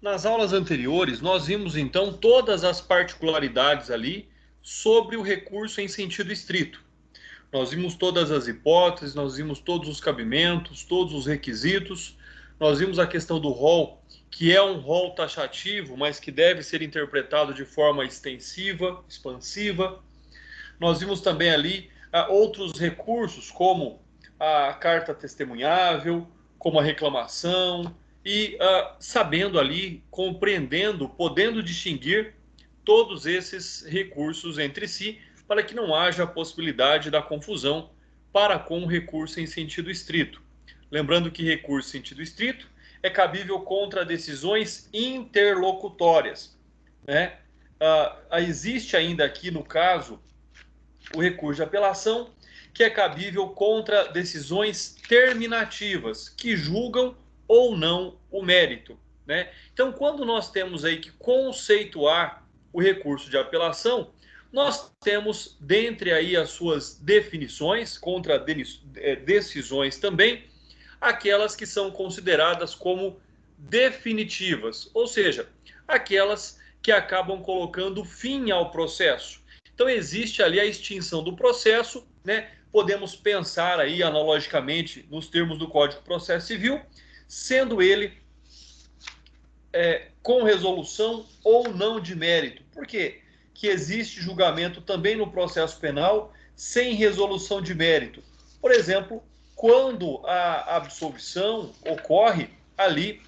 Nas aulas anteriores, nós vimos então todas as particularidades ali sobre o recurso em sentido estrito. Nós vimos todas as hipóteses, nós vimos todos os cabimentos, todos os requisitos, nós vimos a questão do rol, que é um rol taxativo, mas que deve ser interpretado de forma extensiva, expansiva. Nós vimos também ali outros recursos, como a carta testemunhável, como a reclamação, e sabendo ali, compreendendo, podendo distinguir todos esses recursos entre si, para que não haja a possibilidade da confusão para com o recurso em sentido estrito. Lembrando que recurso em sentido estrito é cabível contra decisões interlocutórias, né? Existe ainda aqui, no caso, o recurso de apelação, que é cabível contra decisões terminativas, que julgam ou não o mérito, né? Então, quando nós temos aí que conceituar o recurso de apelação, nós temos, dentre aí as suas definições, contra decisões também, aquelas que são consideradas como definitivas, ou seja, aquelas que acabam colocando fim ao processo. Então existe ali a extinção do processo, né? Podemos pensar aí analogicamente nos termos do Código de Processo Civil, sendo ele com resolução ou não de mérito. Por quê? Que existe julgamento também no processo penal sem resolução de mérito. Por exemplo, quando a absolvição ocorre ali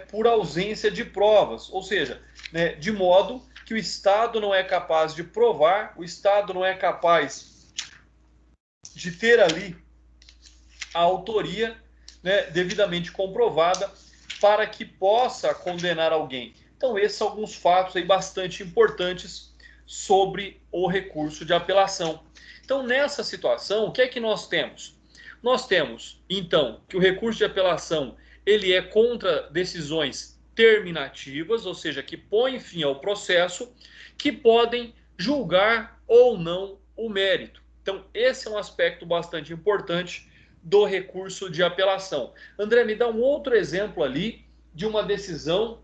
por ausência de provas, ou seja, né, de modo que o Estado não é capaz de provar, o Estado não é capaz de ter ali a autoria, né, devidamente comprovada para que possa condenar alguém. Então, esses são alguns fatos aí bastante importantes sobre o recurso de apelação. Então, nessa situação, o que é que nós temos? Nós temos, então, que o recurso de apelação ele é contra decisões terminativas, ou seja, que põem fim ao processo, que podem julgar ou não o mérito. Então, esse é um aspecto bastante importante do recurso de apelação. André, me dá um outro exemplo ali de uma decisão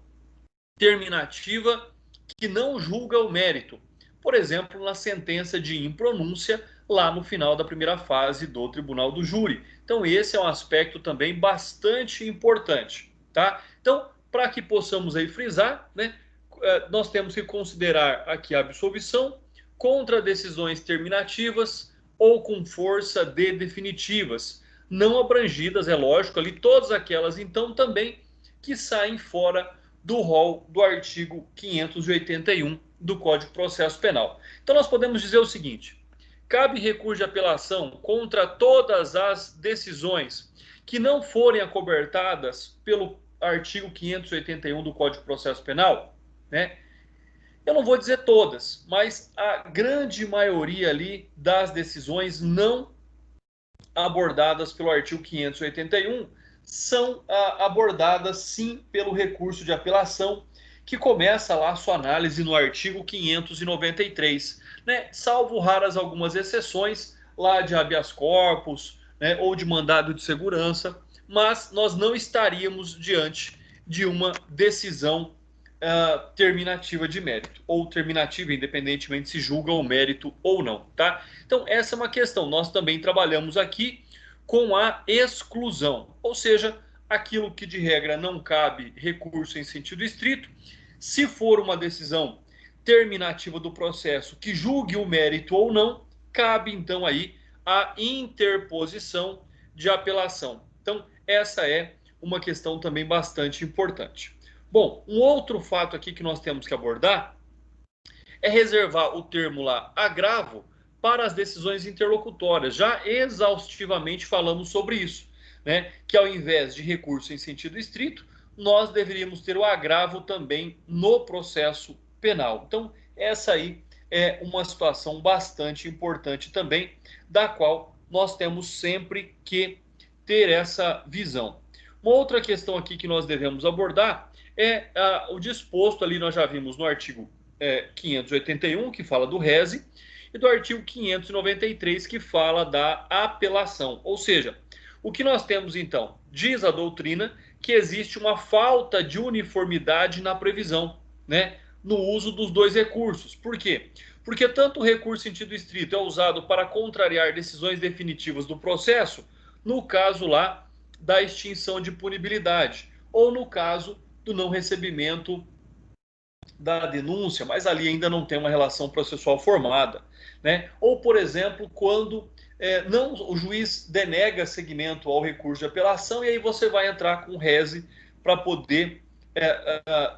terminativa que não julga o mérito. Por exemplo, na sentença de impronúncia, lá no final da primeira fase do tribunal do júri. Então, esse é um aspecto também bastante importante, tá? Então, para que possamos aí frisar, né, nós temos que considerar aqui a absolvição contra decisões terminativas ou com força de definitivas, não abrangidas, é lógico, ali todas aquelas, então, também que saem fora do rol do artigo 581 do Código de Processo Penal. Então, nós podemos dizer o seguinte: cabe recurso de apelação contra todas as decisões que não forem acobertadas pelo artigo 581 do Código de Processo Penal, né? Eu não vou dizer todas, mas a grande maioria ali das decisões não abordadas pelo artigo 581 são abordadas sim pelo recurso de apelação, que começa lá a sua análise no artigo 593, né? Salvo raras algumas exceções lá de habeas corpus, né, ou de mandado de segurança, mas nós não estaríamos diante de uma decisão terminativa de mérito, ou terminativa, independentemente se julga o mérito ou não, tá? Então, essa é uma questão. Nós também trabalhamos aqui com a exclusão, ou seja, aquilo que de regra não cabe recurso em sentido estrito, se for uma decisão terminativa do processo que julgue o mérito ou não, cabe então aí a interposição de apelação. Então, essa é uma questão também bastante importante. Bom, um outro fato aqui que nós temos que abordar é reservar o termo lá agravo para as decisões interlocutórias. Já exaustivamente falamos sobre isso, né? Que ao invés de recurso em sentido estrito, nós deveríamos ter o agravo também no processo penal. Então, essa aí é uma situação bastante importante também, da qual nós temos sempre que ter essa visão. Uma outra questão aqui que nós devemos abordar é o disposto ali, nós já vimos no artigo 581, que fala do rese, e do artigo 593, que fala da apelação. Ou seja, o que nós temos então? Diz a doutrina que existe uma falta de uniformidade na previsão, né, no uso dos dois recursos. Por quê? Porque tanto o recurso em sentido estrito é usado para contrariar decisões definitivas do processo, no caso lá da extinção de punibilidade, ou no caso do não recebimento da denúncia, mas ali ainda não tem uma relação processual formada, né? Ou, por exemplo, quando não, o juiz denega seguimento ao recurso de apelação e aí você vai entrar com rese para poder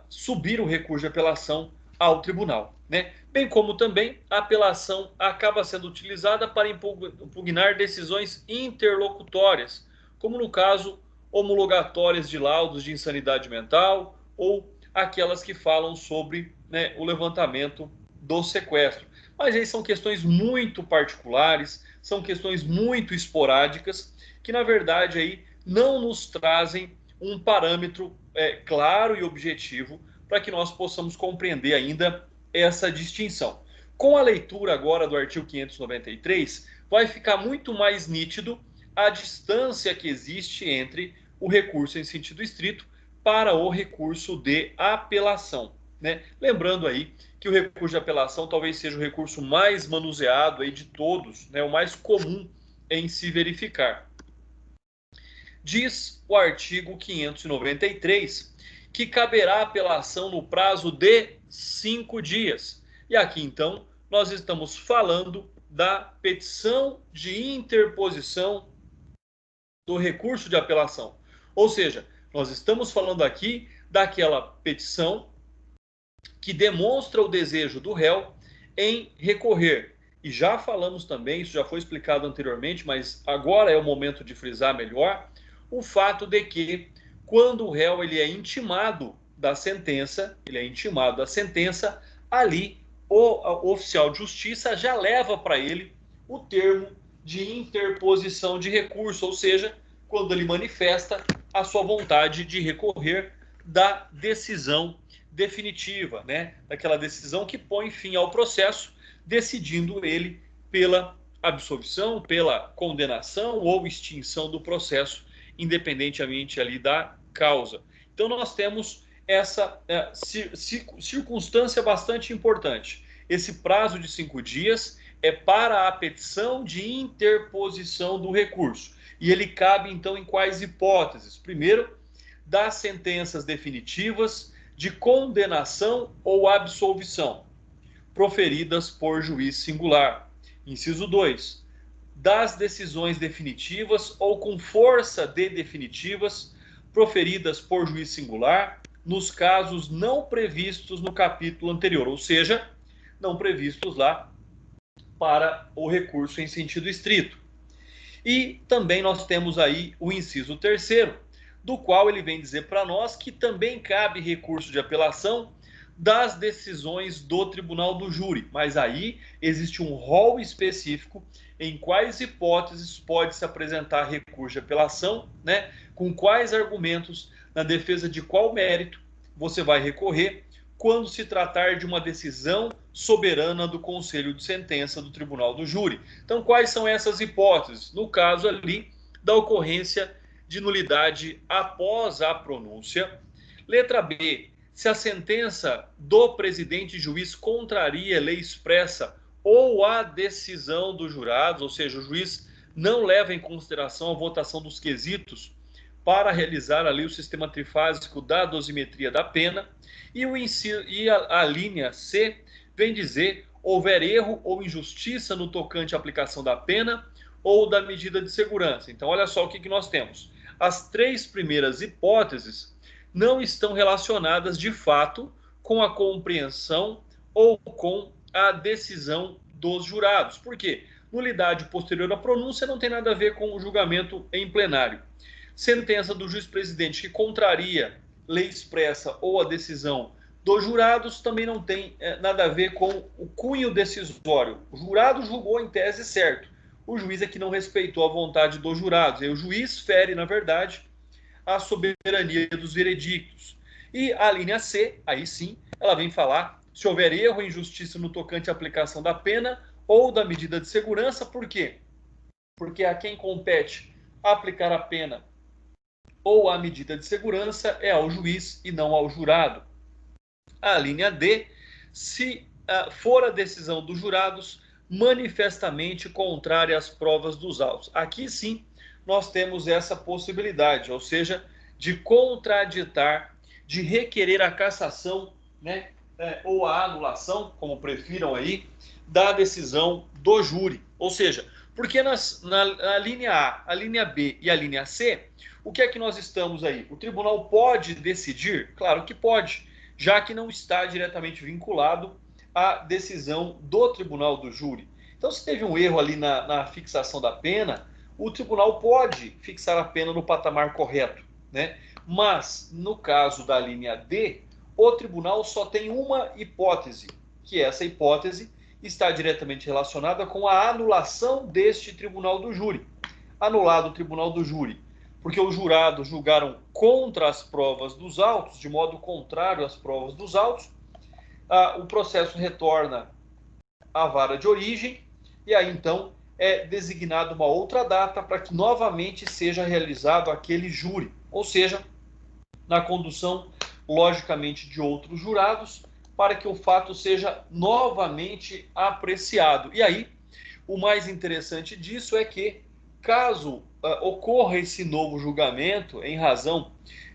subir o recurso de apelação ao tribunal, né? Bem como também a apelação acaba sendo utilizada para impugnar decisões interlocutórias, como no caso homologatórias de laudos de insanidade mental ou aquelas que falam sobre, né, o levantamento do sequestro. Mas aí são questões muito particulares, são questões muito esporádicas, que na verdade aí não nos trazem um parâmetro claro e objetivo para que nós possamos compreender ainda essa distinção. Com a leitura agora do artigo 593, vai ficar muito mais nítido a distância que existe entre o recurso em sentido estrito para o recurso de apelação, né? Lembrando aí que o recurso de apelação talvez seja o recurso mais manuseado aí de todos, né? O mais comum em se verificar. Diz o artigo 593 que caberá apelação no prazo de 5 dias. E aqui, então, nós estamos falando da petição de interposição do recurso de apelação. Ou seja, nós estamos falando aqui daquela petição que demonstra o desejo do réu em recorrer. E já falamos também, isso já foi explicado anteriormente, mas agora é o momento de frisar melhor, o fato de que quando o réu ele é intimado da sentença, ali o oficial de justiça já leva para ele o termo de interposição de recurso, ou seja, quando ele manifesta a sua vontade de recorrer da decisão definitiva, né? Daquela decisão que põe fim ao processo, decidindo ele pela absolvição, pela condenação ou extinção do processo, independentemente ali da causa. Então nós temos essa circunstância bastante importante. Esse prazo de 5 dias é para a petição de interposição do recurso. E ele cabe, então, em quais hipóteses? Primeiro, das sentenças definitivas de condenação ou absolvição, proferidas por juiz singular. Inciso 2, das decisões definitivas ou com força de definitivas, proferidas por juiz singular, nos casos não previstos no capítulo anterior, ou seja, não previstos lá para o recurso em sentido estrito. E também nós temos aí o inciso 3º, do qual ele vem dizer para nós que também cabe recurso de apelação das decisões do tribunal do júri. Mas aí existe um rol específico em quais hipóteses pode se apresentar recurso de apelação, né? Com quais argumentos, na defesa de qual mérito você vai recorrer quando se tratar de uma decisão soberana do conselho de sentença do tribunal do júri. Então, quais são essas hipóteses? No caso ali da ocorrência de nulidade após a pronúncia. Letra B, se a sentença do presidente juiz contraria lei expressa ou a decisão dos jurados, ou seja, o juiz não leva em consideração a votação dos quesitos para realizar ali o sistema trifásico da dosimetria da pena. E a linha C vem dizer houver erro ou injustiça no tocante à aplicação da pena ou da medida de segurança. Então, olha só o que nós temos. As 3 primeiras hipóteses não estão relacionadas de fato com a compreensão ou com a decisão dos jurados. Por quê? Nulidade posterior à pronúncia não tem nada a ver com o julgamento em plenário. Sentença do juiz-presidente que contraria lei expressa ou a decisão dos jurados também não tem nada a ver com o cunho decisório. O jurado julgou em tese certo. O juiz é que não respeitou a vontade dos jurados. E o juiz fere, na verdade, a soberania dos veredictos. E a linha C, aí sim, ela vem falar se houver erro ou injustiça no tocante à aplicação da pena ou da medida de segurança. Por quê? Porque a quem compete aplicar a pena ou a medida de segurança é ao juiz e não ao jurado. A linha D, se for a decisão dos jurados manifestamente contrária às provas dos autos. Aqui sim nós temos essa possibilidade, ou seja, de contraditar, de requerer a cassação, né, ou a anulação, como prefiram aí, da decisão do júri. Ou seja, porque na linha A, a linha B e a linha C, o que é que nós estamos aí? O tribunal pode decidir? Claro que pode, já que não está diretamente vinculado à decisão do tribunal do júri. Então, se teve um erro ali na fixação da pena, o tribunal pode fixar a pena no patamar correto, né? Mas, no caso da linha D, o tribunal só tem uma hipótese, que essa hipótese está diretamente relacionada com a anulação deste tribunal do júri. Anulado o tribunal do júri, porque os jurados julgaram contra as provas dos autos, de modo contrário às provas dos autos, o processo retorna à vara de origem, e aí então é designada uma outra data para que novamente seja realizado aquele júri, ou seja, na condução, logicamente, de outros jurados, para que o fato seja novamente apreciado. E aí, o mais interessante disso é que, caso ocorra esse novo julgamento, em razão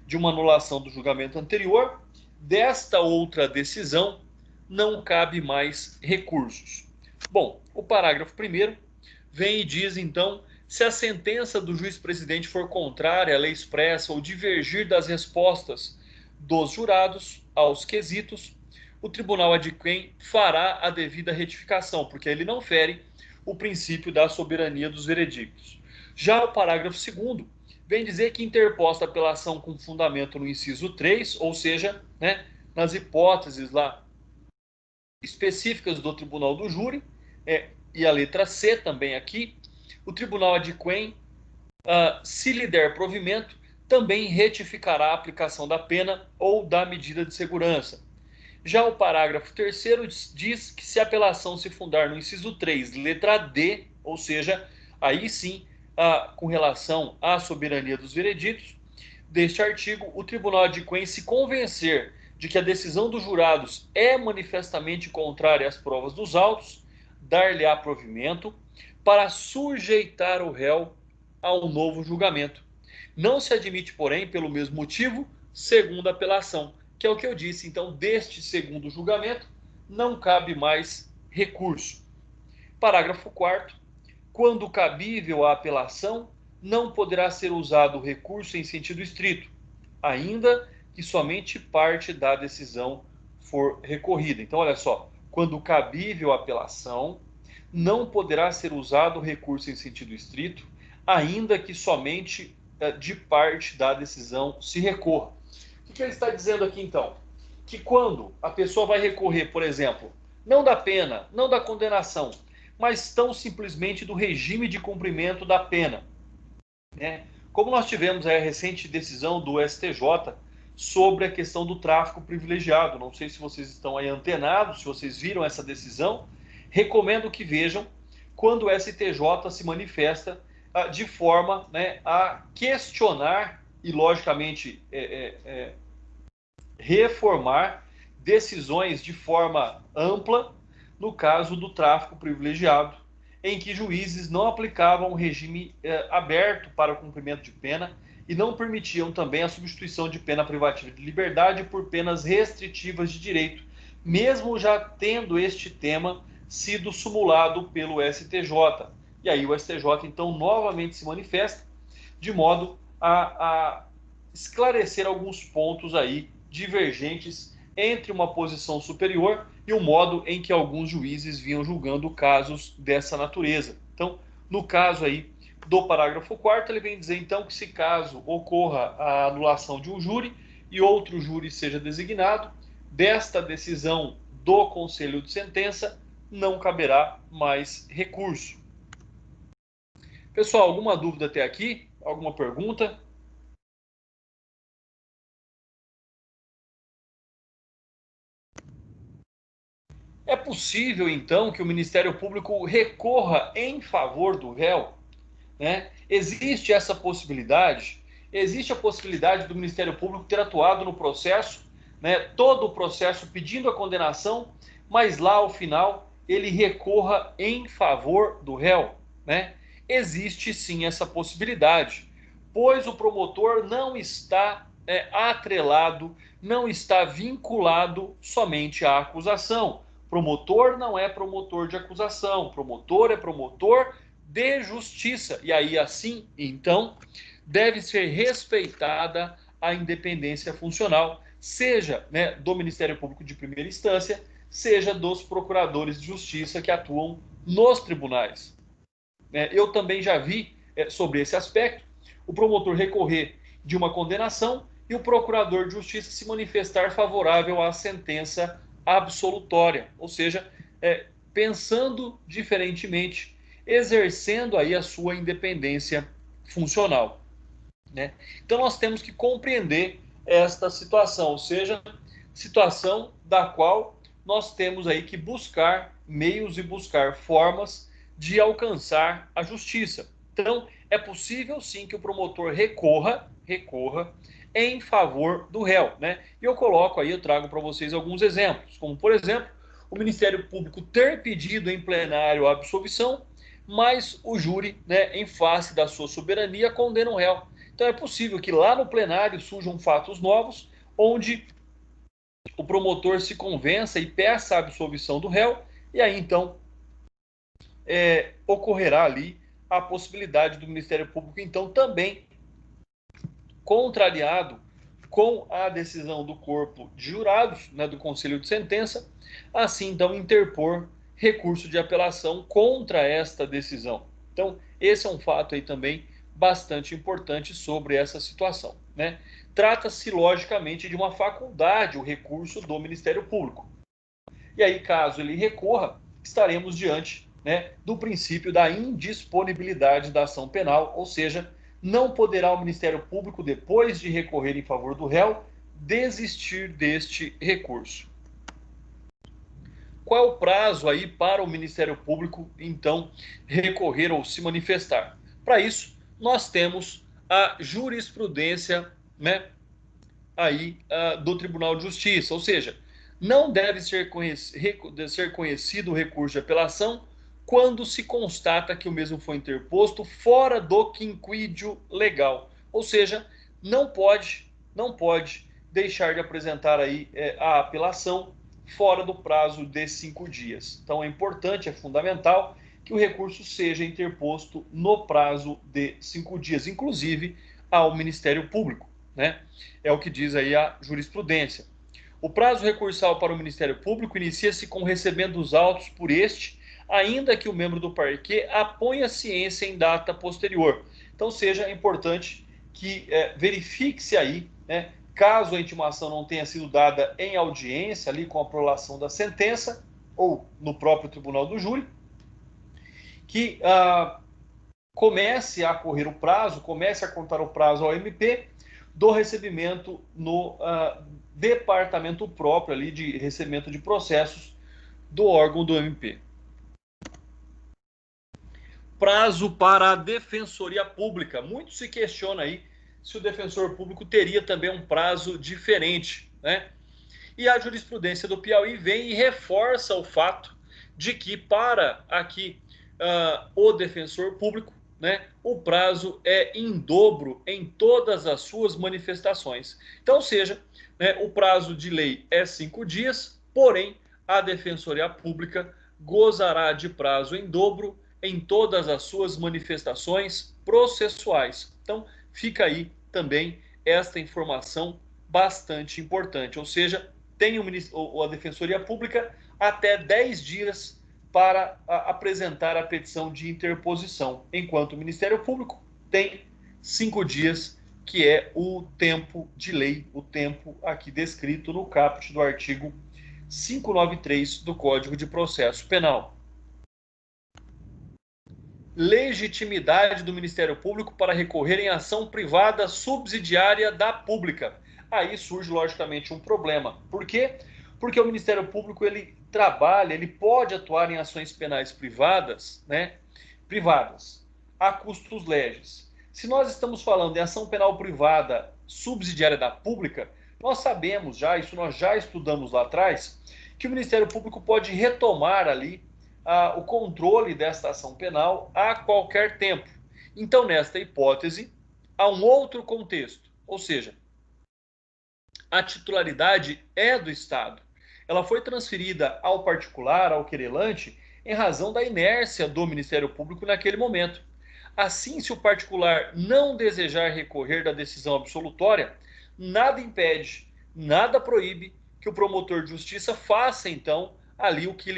de uma anulação do julgamento anterior, desta outra decisão não cabe mais recursos. Bom, o parágrafo 1º vem e diz, então, se a sentença do juiz-presidente for contrária à lei expressa ou divergir das respostas dos jurados aos quesitos, o tribunal adquém fará a devida retificação, porque ele não fere o princípio da soberania dos veredictos. Já o parágrafo 2º vem dizer que interposta apelação com fundamento no inciso 3, ou seja, né, nas hipóteses lá específicas do tribunal do júri, e a letra C também aqui, o tribunal adquém, se lhe der provimento, também retificará a aplicação da pena ou da medida de segurança. Já o parágrafo 3º diz que se a apelação se fundar no inciso 3, letra D, ou seja, aí sim, com relação à soberania dos veredictos, deste artigo, o tribunal adquém se convencer de que a decisão dos jurados é manifestamente contrária às provas dos autos, dar-lhe-á provimento para sujeitar o réu a um novo julgamento. Não se admite, porém, pelo mesmo motivo, segunda apelação, que é o que eu disse. Então, deste segundo julgamento, não cabe mais recurso. Parágrafo 4º. Quando cabível a apelação, não poderá ser usado o recurso em sentido estrito, ainda que somente parte da decisão for recorrida. Então, olha só, quando cabível a apelação, não poderá ser usado o recurso em sentido estrito, ainda que somente de parte da decisão se recorra. O que ele está dizendo aqui, então? Que quando a pessoa vai recorrer, por exemplo, não da pena, não da condenação, mas tão simplesmente do regime de cumprimento da pena, né? Como nós tivemos a recente decisão do STJ sobre a questão do tráfico privilegiado. Não sei se vocês estão aí antenados, se vocês viram essa decisão. Recomendo que vejam quando o STJ se manifesta de forma, né, a questionar e, logicamente, reformar decisões de forma ampla no caso do tráfico privilegiado, em que juízes não aplicavam um regime aberto para o cumprimento de pena e não permitiam também a substituição de pena privativa de liberdade por penas restritivas de direito, mesmo já tendo este tema sido sumulado pelo STJ. E aí o STJ, então, novamente se manifesta de modo a esclarecer alguns pontos aí divergentes entre uma posição superior e o modo em que alguns juízes vinham julgando casos dessa natureza. Então, no caso aí do parágrafo 4º, ele vem dizer então que se caso ocorra a anulação de um júri e outro júri seja designado, desta decisão do Conselho de Sentença não caberá mais recurso. Pessoal, alguma dúvida até aqui? Alguma pergunta? É possível, então, que o Ministério Público recorra em favor do réu, né? Existe essa possibilidade existe a possibilidade do Ministério Público ter atuado no processo, né, todo o processo pedindo a condenação, mas lá ao final ele recorra em favor do réu, né? Existe sim essa possibilidade, pois o promotor não está atrelado, não está vinculado somente à acusação. Promotor não é promotor de acusação, promotor é promotor de justiça. E aí, assim, então, deve ser respeitada a independência funcional, seja, né, do Ministério Público de primeira instância, seja dos procuradores de justiça que atuam nos tribunais. Eu também já vi sobre esse aspecto o promotor recorrer de uma condenação e o procurador de justiça se manifestar favorável à sentença absolutória, ou seja, pensando diferentemente, exercendo aí a sua independência funcional, né? Então nós temos que compreender esta situação, ou seja, situação da qual nós temos aí que buscar meios e buscar formas de alcançar a justiça. Então, é possível sim que o promotor recorra em favor do réu, né? E eu coloco aí, eu trago para vocês alguns exemplos, como por exemplo, o Ministério Público ter pedido em plenário a absolvição, mas o júri, né, em face da sua soberania, condena o réu. Então é possível que lá no plenário surjam fatos novos, onde o promotor se convença e peça a absolvição do réu, e aí então ocorrerá ali a possibilidade do Ministério Público, então, também, contrariado com a decisão do corpo de jurados, né, do Conselho de Sentença, assim, então, interpor recurso de apelação contra esta decisão. Então, esse é um fato aí também bastante importante sobre essa situação, né? Trata-se, logicamente, de uma faculdade, o recurso do Ministério Público. E aí, caso ele recorra, estaremos diante, né, do princípio da indisponibilidade da ação penal, ou seja, não poderá o Ministério Público, depois de recorrer em favor do réu, desistir deste recurso. Qual é o prazo aí para o Ministério Público, então, recorrer ou se manifestar? Para isso, nós temos a jurisprudência, né, aí do Tribunal de Justiça, ou seja, não deve ser conhecido o recurso de apelação quando se constata que o mesmo foi interposto fora do quinquídio legal, ou seja, não pode deixar de apresentar aí a apelação fora do prazo de 5 dias. Então é importante, é fundamental que o recurso seja interposto no prazo de 5 dias, inclusive ao Ministério Público, né? É o que diz aí a jurisprudência. O prazo recursal para o Ministério Público inicia-se com o recebimento dos autos por este, ainda que o membro do parquê aponha ciência em data posterior. Então, seja importante que verifique-se aí, né, caso a intimação não tenha sido dada em audiência, ali com a prolação da sentença, ou no próprio tribunal do júri, que comece a correr o prazo, comece a contar o prazo ao MP do recebimento no departamento próprio ali de recebimento de processos do órgão do MP. Prazo para a Defensoria Pública. Muito se questiona aí se o defensor público teria também um prazo diferente, né? E a jurisprudência do Piauí vem e reforça o fato de que para aqui o defensor público, né, o prazo é em dobro em todas as suas manifestações. Então, seja, né, o prazo de lei é 5 dias, porém a Defensoria Pública gozará de prazo em dobro em todas as suas manifestações processuais. Então, fica aí também esta informação bastante importante, ou seja, tem a Defensoria Pública até 10 dias para apresentar a petição de interposição, enquanto o Ministério Público tem 5 dias, que é o tempo de lei, o tempo aqui descrito no caput do artigo 593 do Código de Processo Penal. Legitimidade do Ministério Público para recorrer em ação privada subsidiária da pública. Aí surge, logicamente, um problema. Por quê? Porque o Ministério Público, ele trabalha, ele pode atuar em ações penais privadas, né? Privadas, a custos legis. Se nós estamos falando em ação penal privada subsidiária da pública, nós sabemos já, isso nós já estudamos lá atrás, que o Ministério Público pode retomar ali o controle desta ação penal a qualquer tempo. Então, nesta hipótese, há um outro contexto, ou seja, a titularidade é do Estado. Ela foi transferida ao particular, ao querelante, em razão da inércia do Ministério Público naquele momento. Assim, se o particular não desejar recorrer da decisão absolutória, nada impede, nada proíbe que o promotor de justiça faça, então, ali o que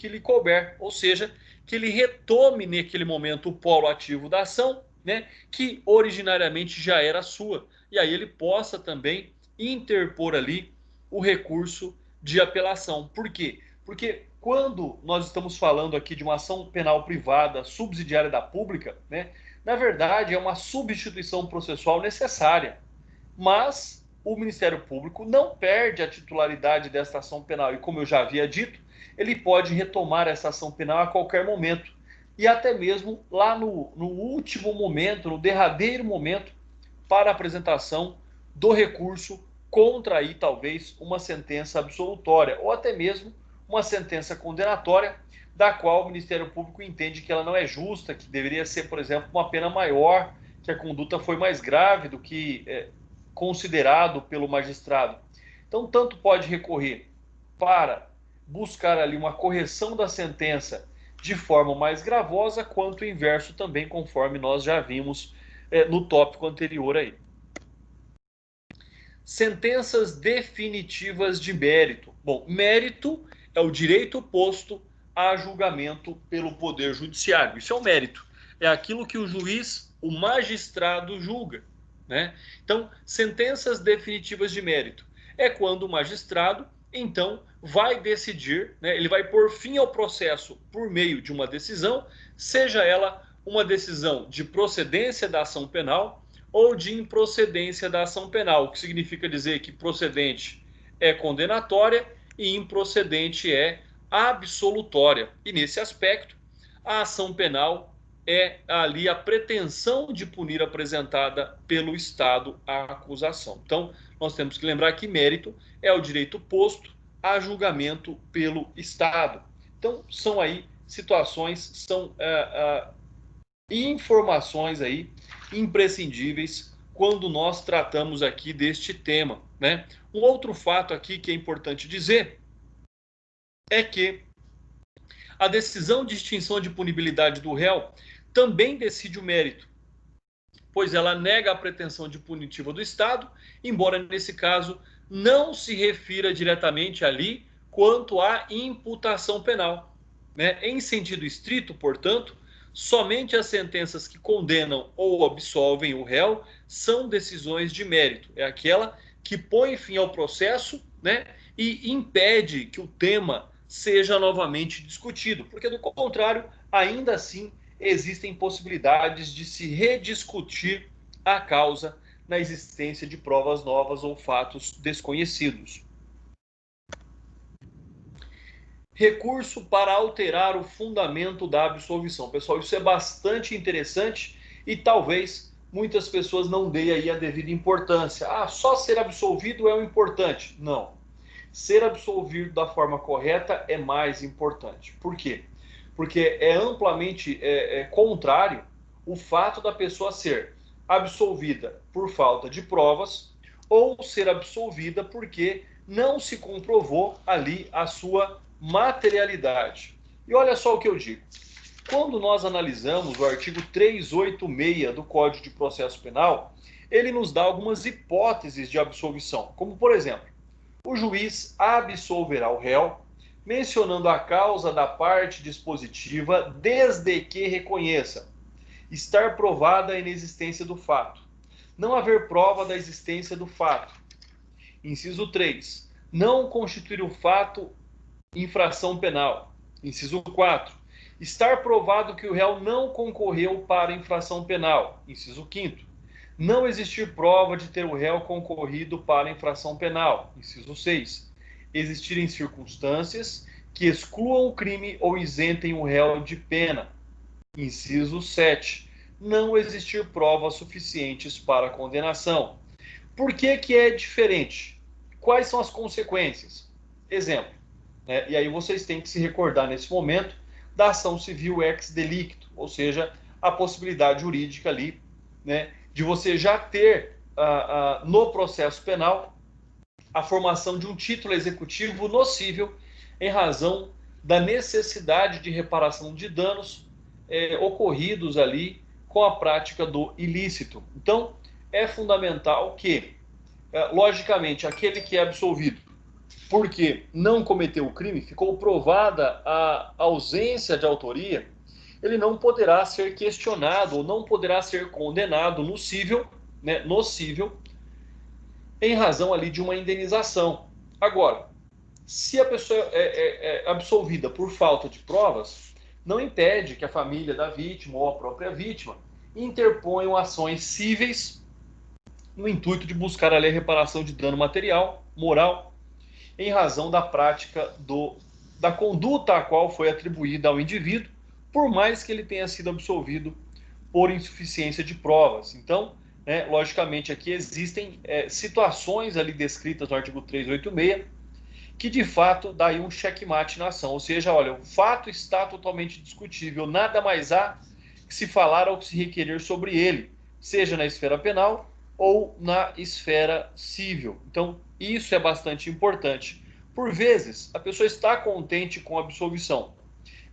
lhe couber, ou seja, que ele retome naquele momento o polo ativo da ação, né, que originariamente já era sua, e aí ele possa também interpor ali o recurso de apelação. Por quê? Porque quando nós estamos falando aqui de uma ação penal privada subsidiária da pública, né, na verdade é uma substituição processual necessária, mas o Ministério Público não perde a titularidade desta ação penal e, como eu já havia dito, ele pode retomar essa ação penal a qualquer momento e até mesmo lá no último momento, no derradeiro momento, para a apresentação do recurso contra aí talvez uma sentença absolutória ou até mesmo uma sentença condenatória da qual o Ministério Público entende que ela não é justa, que deveria ser, por exemplo, uma pena maior, que a conduta foi mais grave do que considerado pelo magistrado. Então, tanto pode recorrer para buscar ali uma correção da sentença de forma mais gravosa, quanto o inverso também, conforme nós já vimos no tópico anterior aí. Sentenças definitivas de mérito. Bom, mérito é o direito posto a julgamento pelo Poder Judiciário. Isso é o mérito. É aquilo que o juiz, o magistrado, julga, né? Então, sentenças definitivas de mérito é quando o magistrado, então, vai decidir, né? Ele vai pôr fim ao processo por meio de uma decisão, seja ela uma decisão de procedência da ação penal ou de improcedência da ação penal, o que significa dizer que procedente é condenatória e improcedente é absolutória. E nesse aspecto, a ação penal é ali a pretensão de punir apresentada pelo Estado à acusação. Então, nós temos que lembrar que mérito é o direito posto a julgamento pelo Estado. Então, são aí situações, são informações aí imprescindíveis quando nós tratamos aqui deste tema, né? Um outro fato aqui que é importante dizer é que a decisão de extinção de punibilidade do réu também decide o mérito, pois ela nega a pretensão de punitiva do Estado, embora nesse caso não se refira diretamente ali quanto à imputação penal, né? Em sentido estrito, portanto, somente as sentenças que condenam ou absolvem o réu são decisões de mérito. É aquela que põe fim ao processo, né, e impede que o tema seja novamente discutido, porque do contrário, ainda assim existem possibilidades de se rediscutir a causa na existência de provas novas ou fatos desconhecidos. Recurso para alterar o fundamento da absolvição. Pessoal, isso é bastante interessante e talvez muitas pessoas não deem aí a devida importância. Ah, só ser absolvido é o importante. Não. Ser absolvido da forma correta é mais importante. Por quê? Porque é amplamente contrário o fato da pessoa ser absolvida por falta de provas ou ser absolvida porque não se comprovou ali a sua materialidade. E olha só o que eu digo. Quando nós analisamos o artigo 386 do Código de Processo Penal, ele nos dá algumas hipóteses de absolvição, como por exemplo, o juiz absolverá o réu, mencionando a causa da parte dispositiva desde que reconheça estar provada a inexistência do fato, não haver prova da existência do fato. Inciso 3. Não constituir o fato infração penal. Inciso 4. Estar provado que o réu não concorreu para infração penal. Inciso 5. Não existir prova de ter o réu concorrido para infração penal. Inciso 6. Existirem circunstâncias que excluam o crime ou isentem o réu de pena. Inciso 7. não existir provas suficientes para a condenação. Por que que é diferente? Quais são as consequências? Exemplo, né? E aí vocês têm que se recordar nesse momento da ação civil ex delicto, ou seja, a possibilidade jurídica ali, né, de você já ter no processo penal a formação de um título executivo nocível em razão da necessidade de reparação de danos ocorridos ali com a prática do ilícito. Então, é fundamental que, logicamente, aquele que é absolvido porque não cometeu o crime, ficou provada a ausência de autoria, ele não poderá ser questionado ou não poderá ser condenado nocível, né, nocível, em razão ali de uma indenização. Agora, se a pessoa é absolvida por falta de provas, não impede que a família da vítima ou a própria vítima interponham ações cíveis no intuito de buscar ali a reparação de dano material, moral, em razão da prática da conduta a qual foi atribuída ao indivíduo, por mais que ele tenha sido absolvido por insuficiência de provas. Então, né, logicamente, aqui existem situações ali descritas no artigo 386 que, de fato, dá aí um checkmate na ação. Ou seja, olha, o fato está totalmente discutível, nada mais há que se falar ou que se requerer sobre ele, seja na esfera penal ou na esfera civil. Então, isso é bastante importante. Por vezes, a pessoa está contente com a absolvição,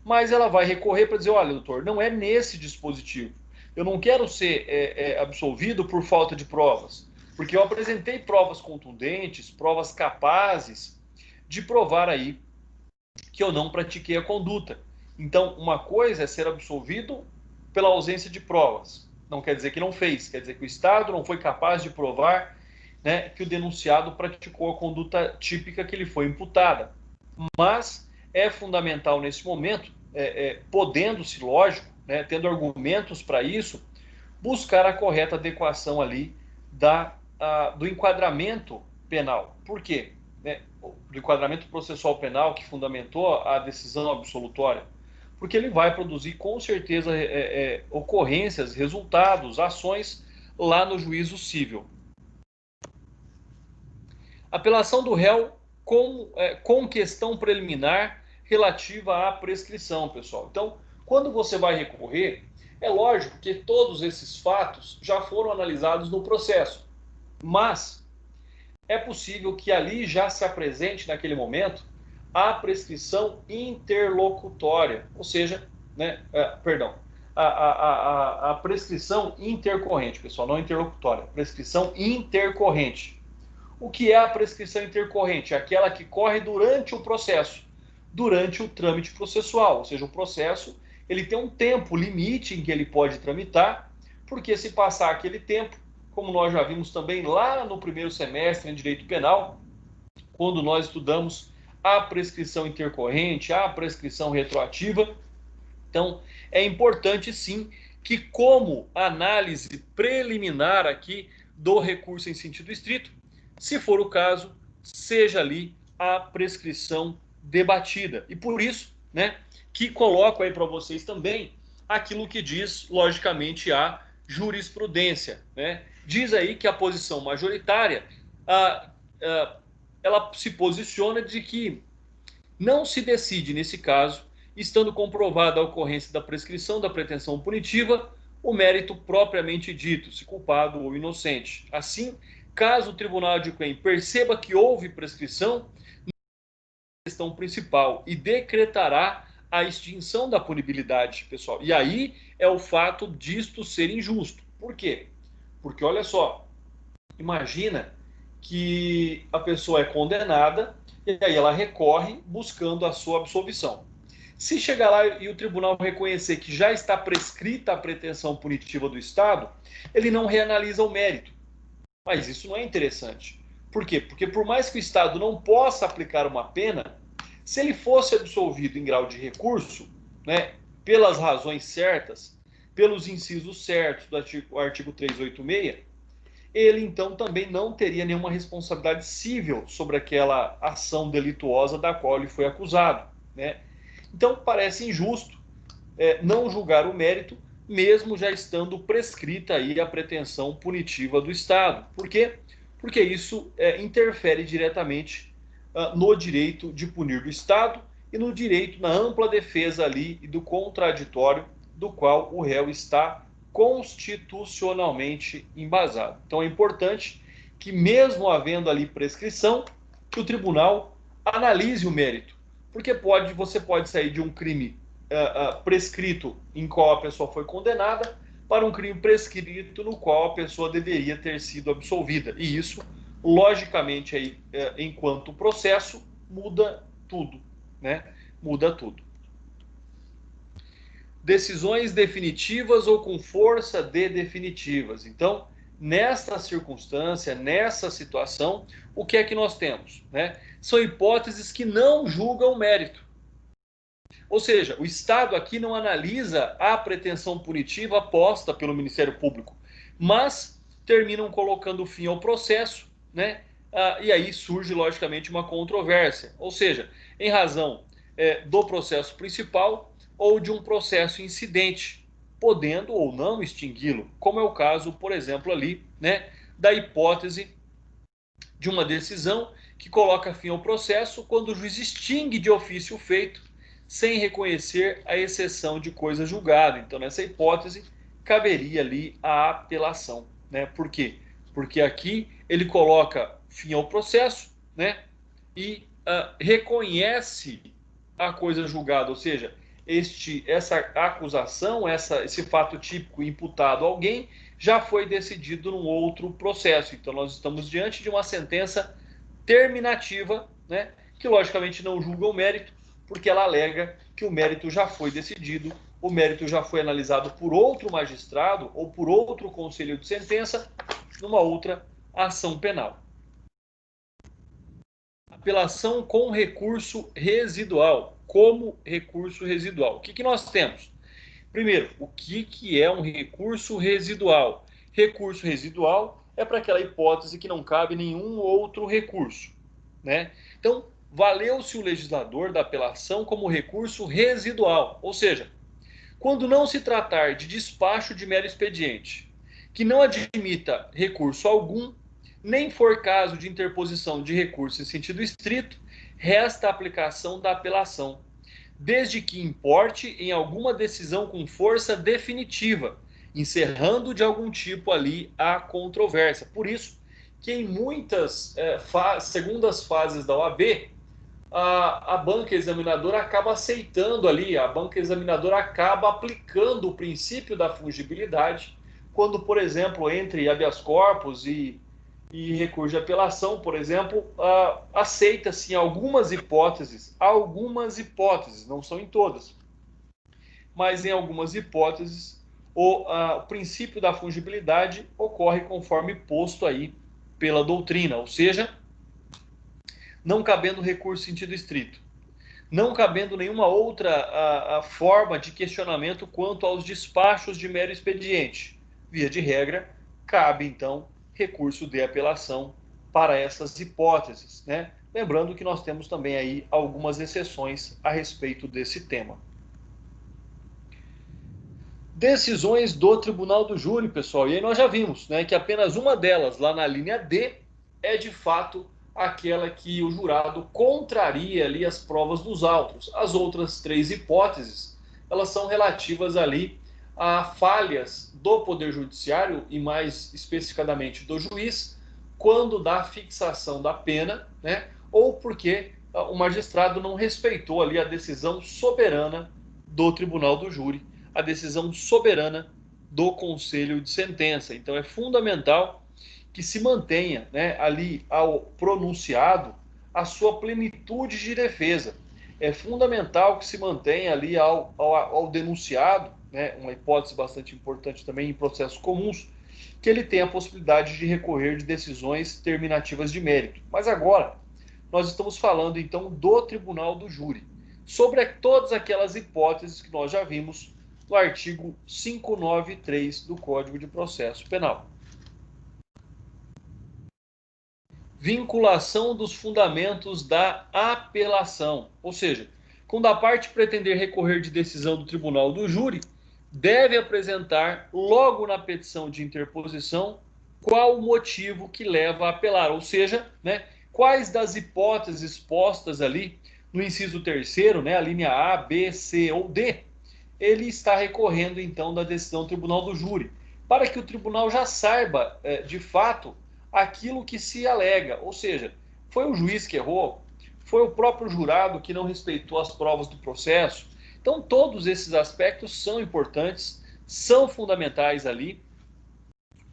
mas ela vai recorrer para dizer, olha, doutor, não é nesse dispositivo. Eu não quero ser absolvido por falta de provas, porque eu apresentei provas contundentes, provas capazes de provar aí que eu não pratiquei a conduta. Então, uma coisa é ser absolvido pela ausência de provas. Não quer dizer que não fez, quer dizer que o Estado não foi capaz de provar, né, que o denunciado praticou a conduta típica que lhe foi imputada. Mas é fundamental nesse momento, podendo-se, lógico, né, tendo argumentos para isso, buscar a correta adequação ali do enquadramento penal. Por quê? Né, do enquadramento processual penal que fundamentou a decisão absolutória, porque ele vai produzir com certeza ocorrências, resultados, ações lá no juízo civil. Apelação do réu com questão preliminar relativa à prescrição, pessoal. Então, quando você vai recorrer, é lógico que todos esses fatos já foram analisados no processo, mas é possível que ali já se apresente, naquele momento, a prescrição interlocutória, ou seja, né, a prescrição intercorrente, pessoal, não interlocutória, prescrição intercorrente. O que é a prescrição intercorrente? É aquela que corre durante o processo, durante o trâmite processual, ou seja, o processo ele tem um tempo limite em que ele pode tramitar, porque se passar aquele tempo, como nós já vimos também lá no primeiro semestre em Direito Penal, quando nós estudamos a prescrição intercorrente, a prescrição retroativa. Então, é importante sim que, como análise preliminar aqui do recurso em sentido estrito, se for o caso, seja ali a prescrição debatida. E por isso, né, que coloco aí para vocês também aquilo que diz, logicamente, a jurisprudência, né? Diz aí que a posição majoritária, ela se posiciona de que não se decide, nesse caso, estando comprovada a ocorrência da prescrição da pretensão punitiva, o mérito propriamente dito, se culpado ou inocente. Assim, caso o Tribunal de Adjuquem perceba que houve prescrição, questão principal e decretará a extinção da punibilidade, pessoal. E aí é o fato disto ser injusto. Por quê? Porque, olha só, imagina que a pessoa é condenada e aí ela recorre buscando a sua absolvição. Se chegar lá e o tribunal reconhecer que já está prescrita a pretensão punitiva do Estado, ele não reanalisa o mérito. Mas isso não é interessante. Por quê? Porque por mais que o Estado não possa aplicar uma pena, se ele fosse absolvido em grau de recurso, né, pelas razões certas, pelos incisos certos do artigo 386, ele então também não teria nenhuma responsabilidade civil sobre aquela ação delituosa da qual ele foi acusado, né? Então parece injusto não julgar o mérito, mesmo já estando prescrita aí a pretensão punitiva do Estado. Por quê? Porque isso interfere diretamente no direito de punir do Estado e no direito, na ampla defesa ali e do contraditório do qual o réu está constitucionalmente embasado. Então é importante que, mesmo havendo ali prescrição, que o tribunal analise o mérito, porque você pode sair de um crime prescrito em qual a pessoa foi condenada para um crime prescrito no qual a pessoa deveria ter sido absolvida. E isso, logicamente, aí, enquanto processo, muda tudo, né? Muda tudo. Decisões definitivas ou com força de definitivas. Então, nesta circunstância, nessa situação, o que é que nós temos, né? São hipóteses que não julgam mérito. Ou seja, o Estado aqui não analisa a pretensão punitiva posta pelo Ministério Público, mas terminam colocando fim ao processo, né? E aí surge, logicamente, uma controvérsia. Ou seja, em razão do processo principal ou de um processo incidente, podendo ou não extingui-lo, como é o caso, por exemplo, ali, né, da hipótese de uma decisão que coloca fim ao processo quando o juiz extingue de ofício o feito sem reconhecer a exceção de coisa julgada. Então, nessa hipótese, caberia ali a apelação, né? Por quê? Porque aqui ele coloca fim ao processo, né? E reconhece a coisa julgada, ou seja, essa acusação, esse fato típico imputado a alguém, já foi decidido num outro processo. Então, nós estamos diante de uma sentença terminativa, né, que logicamente não julga o mérito, porque ela alega que o mérito já foi decidido, o mérito já foi analisado por outro magistrado ou por outro conselho de sentença numa outra ação penal. Apelação com recurso residual. Como recurso residual? O que nós temos? Primeiro, o que é um recurso residual? Recurso residual é para aquela hipótese que não cabe nenhum outro recurso, né? Então, valeu-se o legislador da apelação como recurso residual, ou seja, quando não se tratar de despacho de mero expediente, que não admita recurso algum, nem for caso de interposição de recurso em sentido estrito, resta a aplicação da apelação, desde que importe em alguma decisão com força definitiva, encerrando de algum tipo ali a controvérsia. Por isso que em muitas segundas fases da OAB, a banca examinadora acaba aceitando ali, a banca examinadora acaba aplicando o princípio da fungibilidade, quando, por exemplo, entre habeas corpus e recurso de apelação, por exemplo, aceita-se em algumas hipóteses, não são em todas, mas em algumas hipóteses, o princípio da fungibilidade ocorre conforme posto aí pela doutrina, ou seja, não cabendo recurso em sentido estrito, não cabendo nenhuma outra forma de questionamento quanto aos despachos de mero expediente. Via de regra, cabe, então, recurso de apelação para essas hipóteses, né? Lembrando que nós temos também aí algumas exceções a respeito desse tema. Decisões do Tribunal do Júri, pessoal. E aí nós já vimos, né, que apenas uma delas, lá na linha D, é de fato aquela que o jurado contraria ali as provas dos autos. As outras três hipóteses, elas são relativas ali a falhas do Poder Judiciário e mais especificadamente do juiz, quando da fixação da pena, né, ou porque o magistrado não respeitou ali a decisão soberana do Tribunal do Júri, a decisão soberana do Conselho de Sentença. Então é fundamental que se mantenha, né, ali ao pronunciado a sua plenitude de defesa. É fundamental que se mantenha ali ao denunciado, né, uma hipótese bastante importante também em processos comuns, que ele tenha a possibilidade de recorrer de decisões terminativas de mérito. Mas agora, nós estamos falando então do Tribunal do Júri, sobre todas aquelas hipóteses que nós já vimos no artigo 593 do Código de Processo Penal. Vinculação dos fundamentos da apelação, ou seja, quando a parte pretender recorrer de decisão do Tribunal do Júri, deve apresentar logo na petição de interposição qual o motivo que leva a apelar, ou seja, né, quais das hipóteses postas ali no inciso terceiro, né, a linha A, B, C ou D, ele está recorrendo então da decisão do tribunal do júri, para que o tribunal já saiba de fato aquilo que se alega, ou seja, foi o juiz que errou, foi o próprio jurado que não respeitou as provas do processo. Então todos esses aspectos são importantes, são fundamentais ali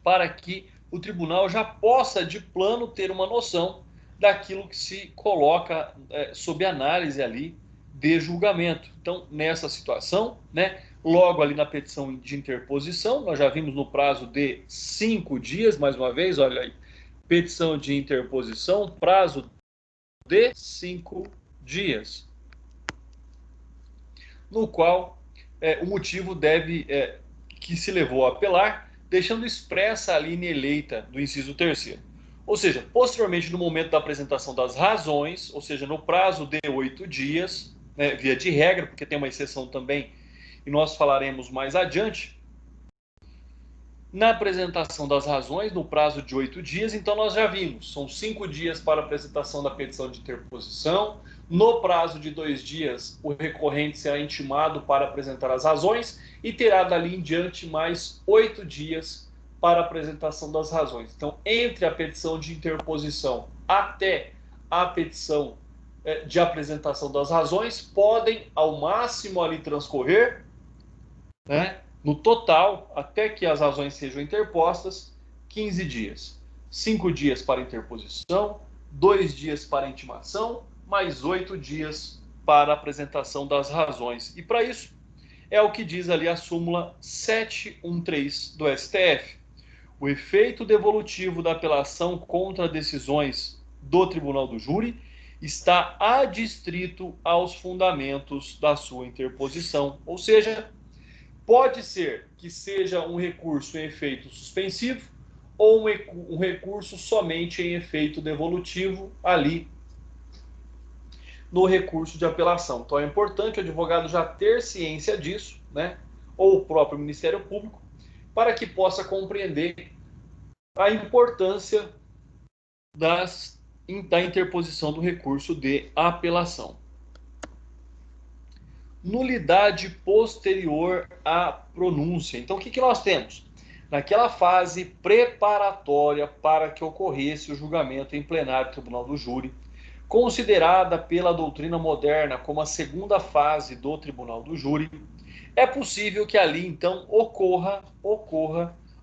para que o tribunal já possa de plano ter uma noção daquilo que se coloca sob análise ali de julgamento. Então, nessa situação, né, logo ali na petição de interposição, nós já vimos no prazo de 5 dias, mais uma vez, olha aí, petição de interposição, prazo de 5 dias, no qual o motivo deve que se levou a apelar, deixando expressa a linha eleita do inciso terceiro. Ou seja, posteriormente, no momento da apresentação das razões, ou seja, no prazo de 8 dias, né, via de regra, porque tem uma exceção também, e nós falaremos mais adiante, na apresentação das razões, no prazo de 8 dias, então nós já vimos, são 5 dias para a apresentação da petição de interposição, no prazo de 2 dias, o recorrente será intimado para apresentar as razões e terá dali em diante mais 8 dias para a apresentação das razões. Então, entre a petição de interposição até a petição de apresentação das razões, podem ao máximo ali transcorrer, né, no total, até que as razões sejam interpostas, 15 dias. 5 dias para interposição, 2 dias para intimação, mais 8 dias para a apresentação das razões. E para isso, é o que diz ali a súmula 713 do STF. O efeito devolutivo da apelação contra decisões do Tribunal do Júri está adstrito aos fundamentos da sua interposição, ou seja, pode ser que seja um recurso em efeito suspensivo ou um recurso somente em efeito devolutivo ali no recurso de apelação. Então é importante o advogado já ter ciência disso, né? Ou o próprio Ministério Público, para que possa compreender a importância da interposição do recurso de apelação. Nulidade posterior à pronúncia. Então, o que nós temos? Naquela fase preparatória para que ocorresse o julgamento em plenário do Tribunal do Júri, considerada pela doutrina moderna como a segunda fase do Tribunal do Júri, é possível que ali, então, ocorra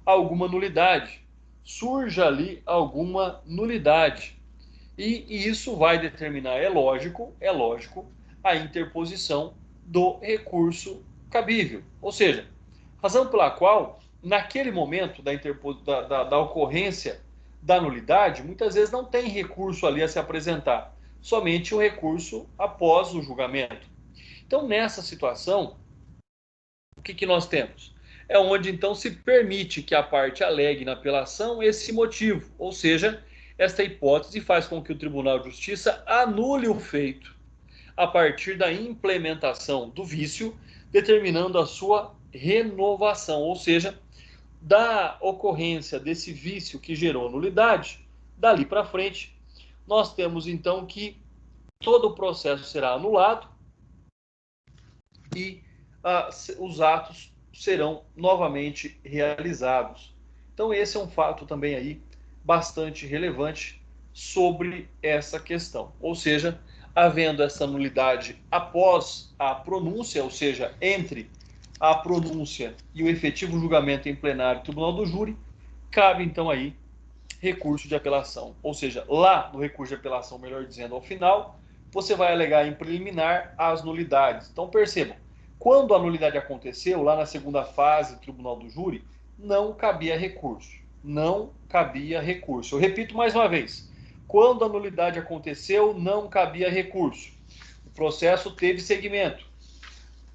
alguma nulidade. Surja ali alguma nulidade. E isso vai determinar, é lógico, a interposição do recurso cabível. Ou seja, razão pela qual, naquele momento da ocorrência da nulidade, muitas vezes não tem recurso ali a se apresentar, somente o recurso após o julgamento. Então, nessa situação, o que nós temos? É onde, então, se permite que a parte alegue na apelação esse motivo, ou seja, esta hipótese faz com que o Tribunal de Justiça anule o feito a partir da implementação do vício, determinando a sua renovação, ou seja, da ocorrência desse vício que gerou nulidade, dali para frente, nós temos então que todo o processo será anulado e os atos serão novamente realizados. Então esse é um fato também aí bastante relevante sobre essa questão. Ou seja, havendo essa nulidade após a pronúncia, ou seja, entre a pronúncia e o efetivo julgamento em plenário do Tribunal do Júri, cabe então aí recurso de apelação. Ou seja, lá no recurso de apelação, melhor dizendo, ao final, você vai alegar em preliminar as nulidades. Então percebam, quando a nulidade aconteceu, lá na segunda fase do Tribunal do Júri, não cabia recurso. Não cabia recurso. Eu repito mais uma vez. Quando a nulidade aconteceu, não cabia recurso. O processo teve seguimento.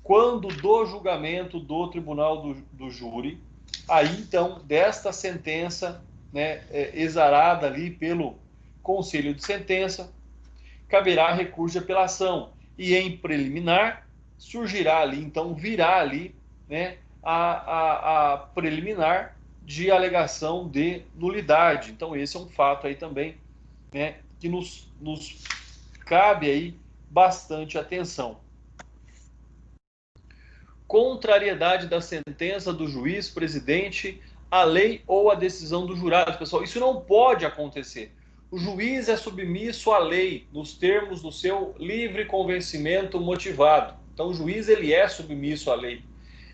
Quando do julgamento do Tribunal do Júri, aí então, desta sentença, né, exarada ali pelo Conselho de Sentença, caberá recurso de apelação. E em preliminar, surgirá ali, então virá ali, né, a preliminar de alegação de nulidade. Então, esse é um fato aí também, né, que nos cabe aí bastante atenção. Contrariedade da sentença do juiz, presidente, à lei ou à decisão do jurado. Pessoal, isso não pode acontecer. O juiz é submisso à lei, nos termos do seu livre convencimento motivado. Então, o juiz ele é submisso à lei.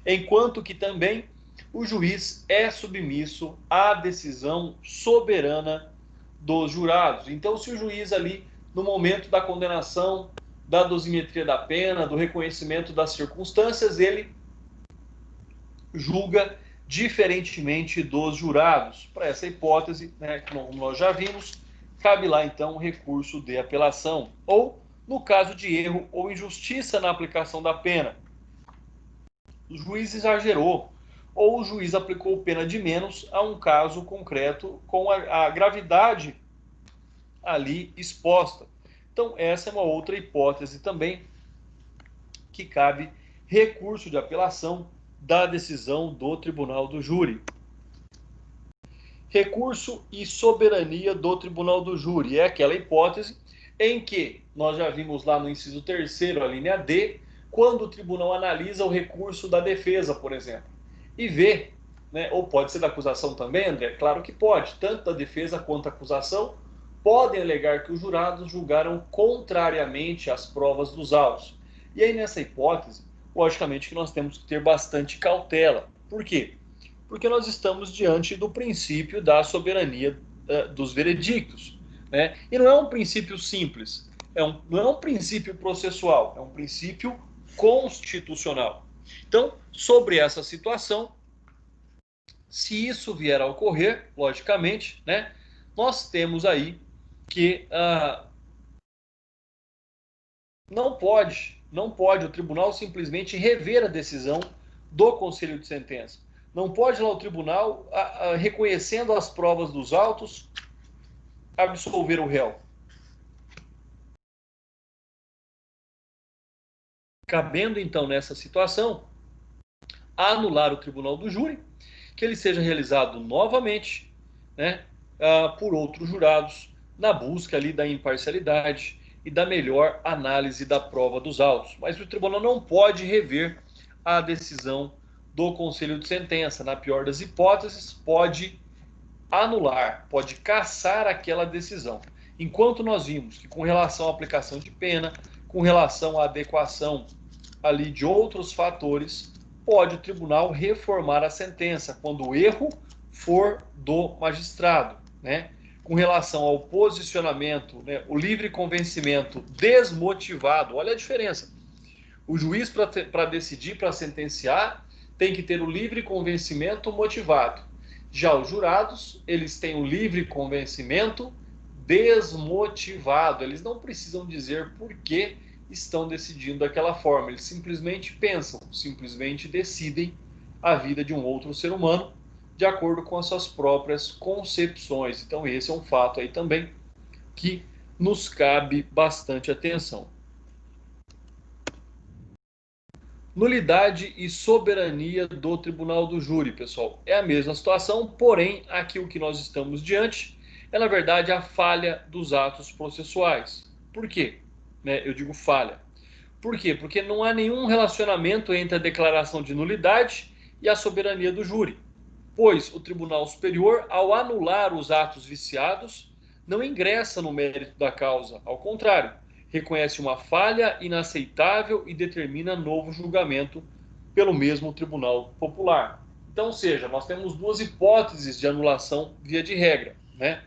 Enquanto que também o juiz é submisso à decisão soberana dos jurados. Então, se o juiz ali, no momento da condenação, da dosimetria da pena, do reconhecimento das circunstâncias, ele julga diferentemente dos jurados. Para essa hipótese, né, como nós já vimos, cabe lá então um recurso de apelação, ou no caso de erro ou injustiça na aplicação da pena. O juiz exagerou, ou o juiz aplicou pena de menos a um caso concreto com a gravidade ali exposta. Então, essa é uma outra hipótese também que cabe recurso de apelação da decisão do tribunal do júri. Recurso e soberania do tribunal do júri é aquela hipótese em que nós já vimos lá no inciso 3º, a linha D, quando o tribunal analisa o recurso da defesa, por exemplo, e vê, né, ou pode ser da acusação também, André? Claro que pode, tanto a defesa quanto a acusação podem alegar que os jurados julgaram contrariamente às provas dos autos. E aí, nessa hipótese, logicamente que nós temos que ter bastante cautela. Por quê? Porque nós estamos diante do princípio da soberania dos veredictos, né? E não é um princípio simples, não é um princípio processual, é um princípio constitucional. Então, sobre essa situação, se isso vier a ocorrer, logicamente, né, nós temos aí que não pode o tribunal simplesmente rever a decisão do conselho de sentença. Não pode lá o tribunal, reconhecendo as provas dos autos, absolver o réu. Cabendo, então, nessa situação, anular o tribunal do júri, que ele seja realizado novamente, né, por outros jurados, na busca ali da imparcialidade e da melhor análise da prova dos autos. Mas o tribunal não pode rever a decisão do conselho de sentença. Na pior das hipóteses, pode anular, pode cassar aquela decisão. Enquanto nós vimos que com relação à aplicação de pena, com relação à adequação ali de outros fatores, pode o tribunal reformar a sentença quando o erro for do magistrado, né? Com relação ao posicionamento, né, o livre convencimento desmotivado, olha a diferença. O juiz, para decidir, para sentenciar, tem que ter o livre convencimento motivado. Já os jurados, eles têm o livre convencimento desmotivado. Eles não precisam dizer por que estão decidindo daquela forma. Eles simplesmente pensam, simplesmente decidem a vida de um outro ser humano de acordo com as suas próprias concepções. Então, esse é um fato aí também que nos cabe bastante atenção. Nulidade e soberania do tribunal do júri, pessoal. É a mesma situação, porém, aqui o que nós estamos diante é, na verdade, a falha dos atos processuais. Por quê? Eu digo falha. Por quê? Porque não há nenhum relacionamento entre a declaração de nulidade e a soberania do júri. Pois o Tribunal Superior, ao anular os atos viciados, não ingressa no mérito da causa. Ao contrário, reconhece uma falha inaceitável e determina novo julgamento pelo mesmo Tribunal Popular. Então, ou seja, nós temos duas hipóteses de anulação via de regra, né?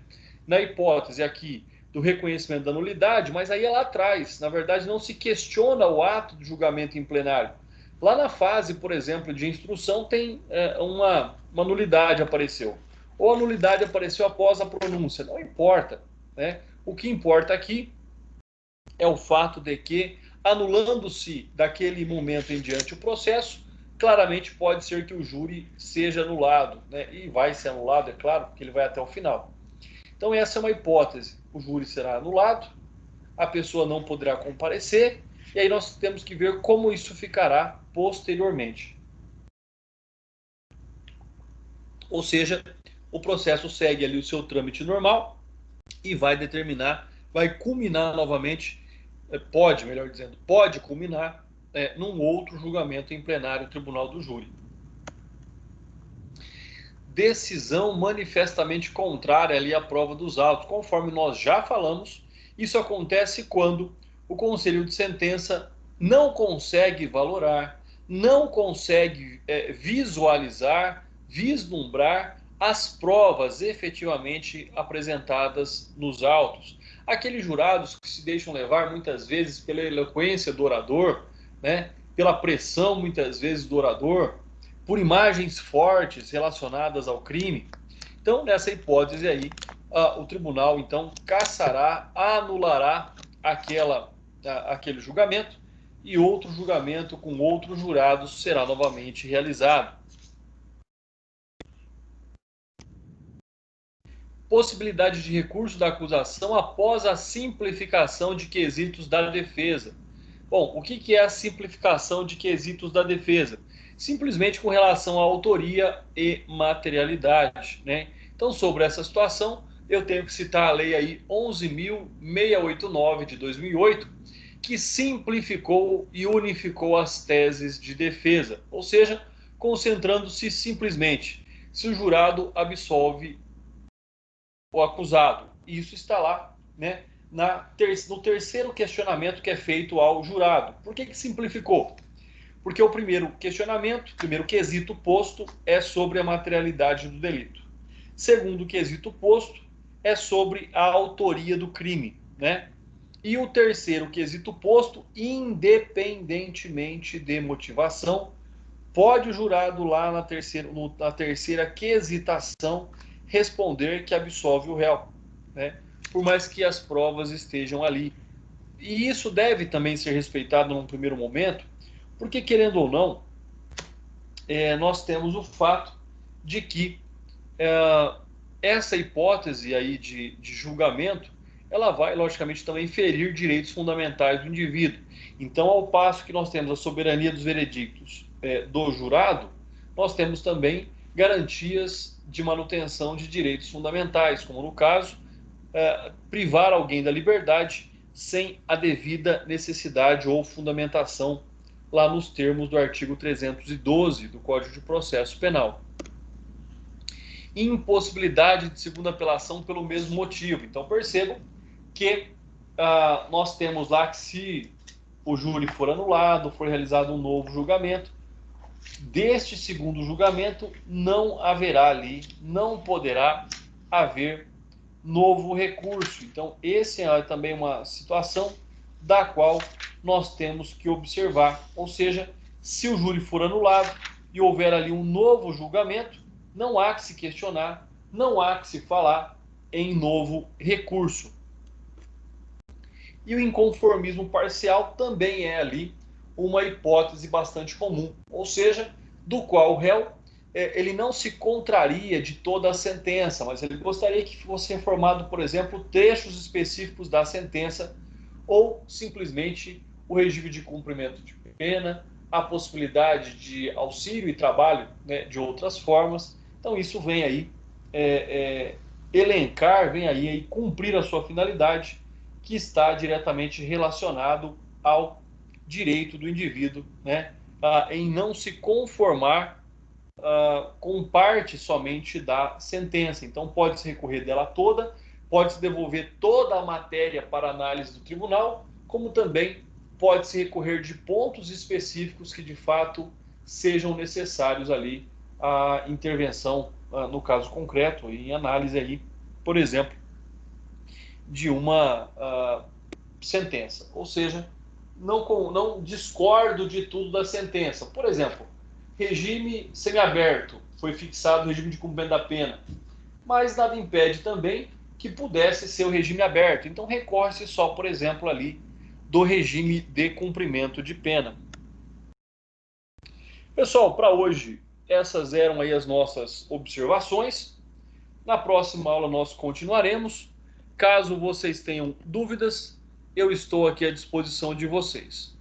Na hipótese aqui do reconhecimento da nulidade, mas aí é lá atrás, na verdade não se questiona o ato de julgamento em plenário. Lá na fase, por exemplo, de instrução, tem uma nulidade apareceu. Ou a nulidade apareceu após a pronúncia, não importa, né? O que importa aqui é o fato de que, anulando-se daquele momento em diante o processo, claramente pode ser que o júri seja anulado, né? E vai ser anulado, é claro, porque ele vai até o final. Então essa é uma hipótese. O júri será anulado, a pessoa não poderá comparecer, e aí nós temos que ver como isso ficará posteriormente. Ou seja, o processo segue ali o seu trâmite normal e vai determinar, vai culminar novamente, melhor dizendo, pode culminar num outro julgamento em plenário tribunal do júri. Decisão manifestamente contrária ali à prova dos autos. Conforme nós já falamos, isso acontece quando o conselho de sentença não consegue valorar, não consegue visualizar, vislumbrar as provas efetivamente apresentadas nos autos. Aqueles jurados que se deixam levar muitas vezes pela eloquência do orador, né, pela pressão muitas vezes do orador, por imagens fortes relacionadas ao crime. Então, nessa hipótese aí, o tribunal então cassará, anulará aquele julgamento e outro julgamento com outros jurados será novamente realizado. Possibilidade de recurso da acusação após a simplificação de quesitos da defesa. Bom, o que é a simplificação de quesitos da defesa? Simplesmente com relação à autoria e materialidade, né? Então, sobre essa situação, eu tenho que citar a lei aí 11.689 de 2008, que simplificou e unificou as teses de defesa, ou seja, concentrando-se simplesmente se o jurado absolve o acusado. E isso está lá, né, no terceiro questionamento que é feito ao jurado. Por que simplificou? Porque o primeiro questionamento, o primeiro quesito posto é sobre a materialidade do delito. Segundo quesito posto é sobre a autoria do crime, né? E o terceiro quesito posto, independentemente de motivação, pode o jurado lá na terceira quesitação responder que absolve o réu, né? Por mais que as provas estejam ali. E isso deve também ser respeitado num primeiro momento, porque, querendo ou não, nós temos o fato de que essa hipótese aí de julgamento, ela vai, logicamente, também ferir direitos fundamentais do indivíduo. Então, ao passo que nós temos a soberania dos veredictos do jurado, nós temos também garantias de manutenção de direitos fundamentais, como no caso, privar alguém da liberdade sem a devida necessidade ou fundamentação lá nos termos do artigo 312 do Código de Processo Penal. Impossibilidade de segunda apelação pelo mesmo motivo. Então percebam que nós temos lá que se o júri for anulado, for realizado um novo julgamento, deste segundo julgamento não haverá ali, não poderá haver novo recurso. Então esse é também uma situação da qual nós temos que observar. Ou seja, se o júri for anulado e houver ali um novo julgamento, não há que se questionar, não há que se falar em novo recurso. E o inconformismo parcial também é ali uma hipótese bastante comum, ou seja, do qual o réu ele não se contraria de toda a sentença, mas ele gostaria que fosse informado, por exemplo, trechos específicos da sentença ou simplesmente o regime de cumprimento de pena, a possibilidade de auxílio e trabalho, né, de outras formas. Então isso vem aí elencar, vem aí cumprir a sua finalidade, que está diretamente relacionado ao direito do indivíduo, né, em não se conformar com parte somente da sentença. Então pode-se recorrer dela toda, pode-se devolver toda a matéria para análise do tribunal, como também pode-se recorrer de pontos específicos que de fato sejam necessários ali a intervenção, no caso concreto, em análise aí, por exemplo, de uma sentença. Ou seja, não discordo de tudo da sentença. Por exemplo, regime semiaberto, foi fixado o regime de cumprimento da pena, mas nada impede também que pudesse ser o regime aberto. Então recorre-se só, por exemplo, ali do regime de cumprimento de pena. Pessoal, para hoje essas eram aí as nossas observações. Na próxima aula nós continuaremos. Caso vocês tenham dúvidas, eu estou aqui à disposição de vocês.